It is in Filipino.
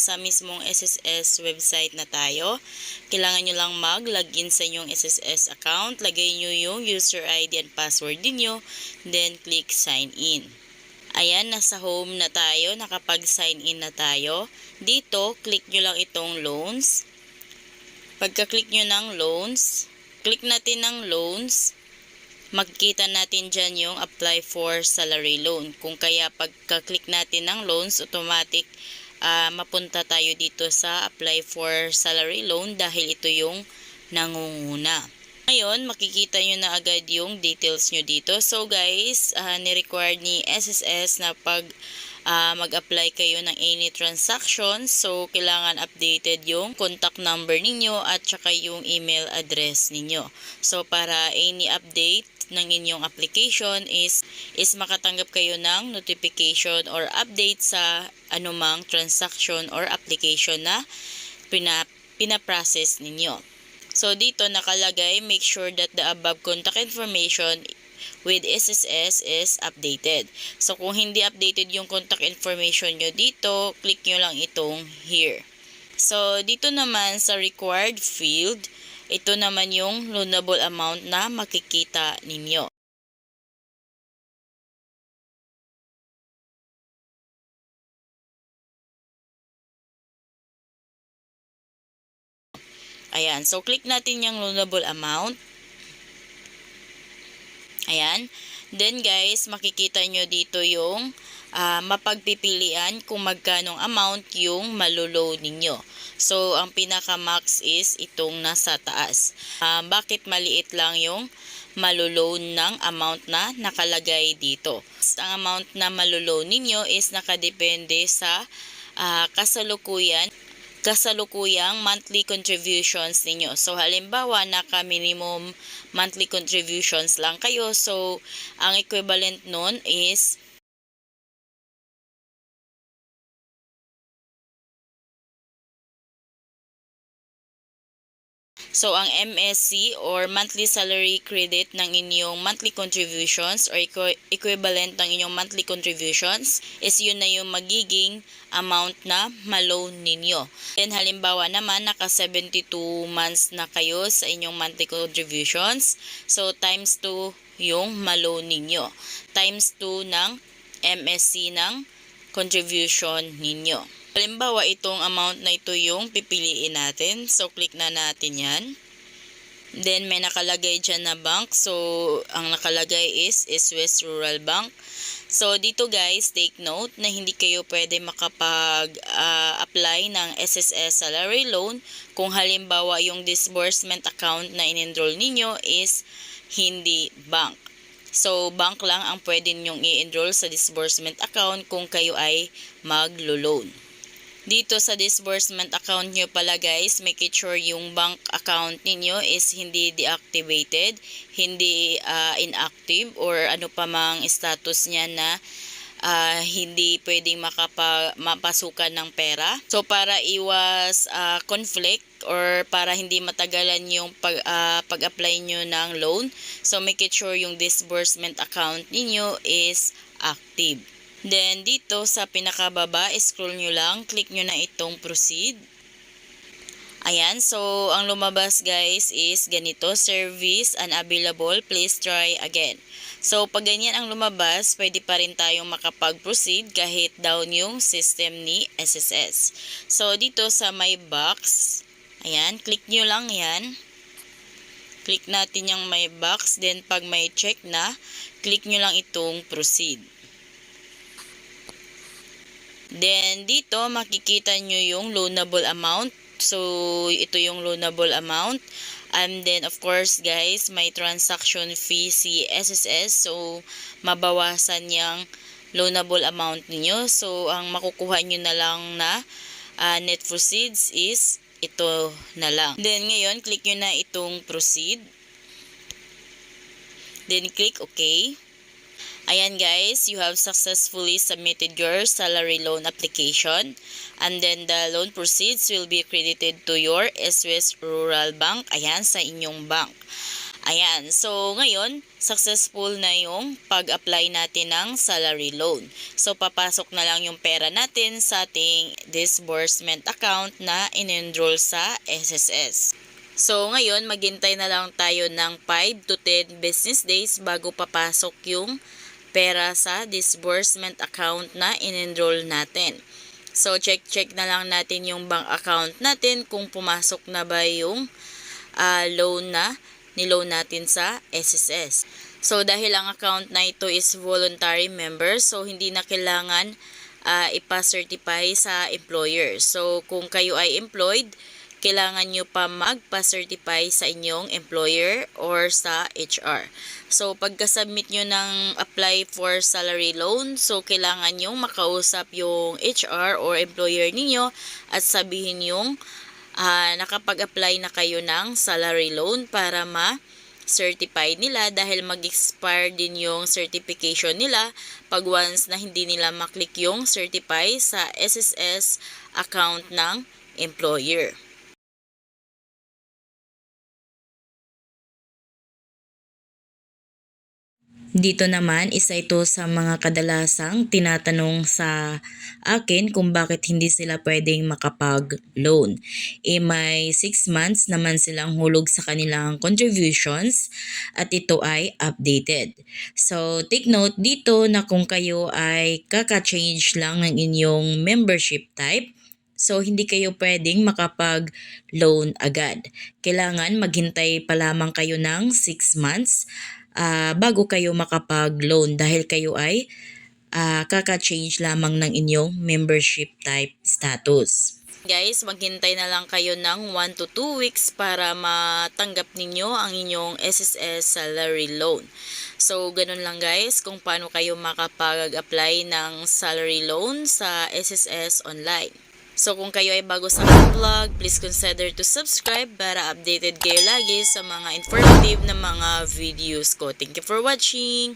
nasa mismong SSS website na tayo. Kailangan nyo lang mag-login sa inyong SSS account. Lagay nyo yung user ID and password niyo, then click sign in. Ayan, nasa home na tayo, nakapag-sign in na tayo. Dito, click nyo lang itong loans. Pagka-click nyo ng loans, click natin ng loans. Makikita natin dyan yung apply for salary loan. Kung kaya pagka-click natin ng loans, automatic mapunta tayo dito sa apply for salary loan dahil ito yung nangunguna. Ngayon, makikita nyo na agad yung details nyo dito. So guys, ni-require ni SSS na pag mag-apply kayo ng any transaction, so kailangan updated yung contact number ninyo at saka yung email address ninyo. So para any update ng inyong application is makatanggap kayo ng notification or update sa anumang transaction or application na pinaprocess ninyo. So dito nakalagay, make sure that the above contact information with SSS is updated. So kung hindi updated yung contact information nyo dito, click nyo lang itong here. So dito naman sa required field, ito naman yung loanable amount na makikita ninyo. Ayan, so click natin yung loanable amount. Ayan. Then guys, makikita nyo dito yung mapagpipilian kung magkanong amount yung maluloan ninyo. So, ang pinaka-max is itong nasa taas. Bakit maliit lang yung maluloan ng amount na nakalagay dito? Ang amount na maluloan ninyo is nakadepende sa kasalukuyang monthly contributions ninyo. So, halimbawa, naka-minimum monthly contributions lang kayo. So, ang equivalent nun is so, ang MSC or monthly salary credit ng inyong monthly contributions or equivalent ng inyong monthly contributions is yun na yung magiging amount na ma-loan ninyo. Then, halimbawa naman, naka 72 months na kayo sa inyong monthly contributions. So, times 2 yung ma-loan ninyo. Times 2 ng MSC ng contribution ninyo. Halimbawa, itong amount na ito yung pipiliin natin. So, click na natin yan. Then, may nakalagay dyan na bank. So, ang nakalagay is West Rural Bank. So, dito guys, take note na hindi kayo pwede makapag-apply ng SSS salary loan kung halimbawa yung disbursement account na in-enroll ninyo is hindi bank. So, bank lang ang pwede ninyong i-enroll sa disbursement account kung kayo ay maglo-loan. Dito sa disbursement account nyo pala guys, make sure yung bank account ninyo is hindi deactivated, hindi inactive or ano pa mang status niya na hindi pwedeng mapasukan ng pera. So para iwas conflict or para hindi matagalan yung pag-apply nyo ng loan, so make sure yung disbursement account ninyo is active. Then, dito sa pinakababa, scroll nyo lang, click nyo na itong proceed. Ayan, so, ang lumabas guys is ganito, service unavailable, please try again. So, pag ganyan ang lumabas, pwede pa rin tayong makapag-proceed kahit down yung system ni SSS. So, dito sa my box, ayan, click nyo lang yan. Click natin yung my box, then pag may check na, click nyo lang itong proceed. Then, dito makikita nyo yung loanable amount. So, ito yung loanable amount. And then, of course, guys, may transaction fee si SSS. So, mabawasan yung loanable amount niyo. So, ang makukuha nyo na lang na net proceeds is ito na lang. Then, ngayon, click nyo na itong proceed. Then, click OK. Ayan guys, you have successfully submitted your salary loan application and then the loan proceeds will be credited to your West Rural Bank, ayan, sa inyong bank. Ayan, so ngayon, successful na yung pag-apply natin ng salary loan. So papasok na lang yung pera natin sa ating disbursement account na in-enroll sa SSS. So ngayon, maghintay na lang tayo ng 5 to 10 business days bago papasok yung pera sa disbursement account na in-enroll natin. So check na lang natin yung bank account natin kung pumasok na ba yung loan na niloan natin sa SSS. So dahil ang account na ito is voluntary member, so hindi na kailangan ipa-certify sa employer. So kung kayo ay employed, kailangan nyo pa magpa-certify sa inyong employer or sa HR. So pagka-submit nyo ng apply for salary loan, so kailangan nyo makausap yung HR or employer ninyo at sabihin yung nakapag-apply na kayo ng salary loan para ma-certify nila dahil mag-expire din yung certification nila pag once na hindi nila maklik yung certify sa SSS account ng employer. Dito naman, isa ito sa mga kadalasang tinatanong sa akin kung bakit hindi sila pwedeng makapag-loan. May 6 months naman silang hulog sa kanilang contributions at ito ay updated. So, take note dito na kung kayo ay kaka-change lang ng inyong membership type, so hindi kayo pwedeng makapag-loan agad. Kailangan maghintay pa lamang kayo ng 6 months bago kayo makapag-loan dahil kayo ay kaka-change lamang ng inyong membership type status. Guys, maghintay na lang kayo ng 1 to 2 weeks para matanggap ninyo ang inyong SSS salary loan. So, ganun lang guys kung paano kayo makapag-apply ng salary loan sa SSS online. So kung kayo ay bago sa aking vlog, please consider to subscribe para updated kayo lagi sa mga informative na mga videos ko. Thank you for watching!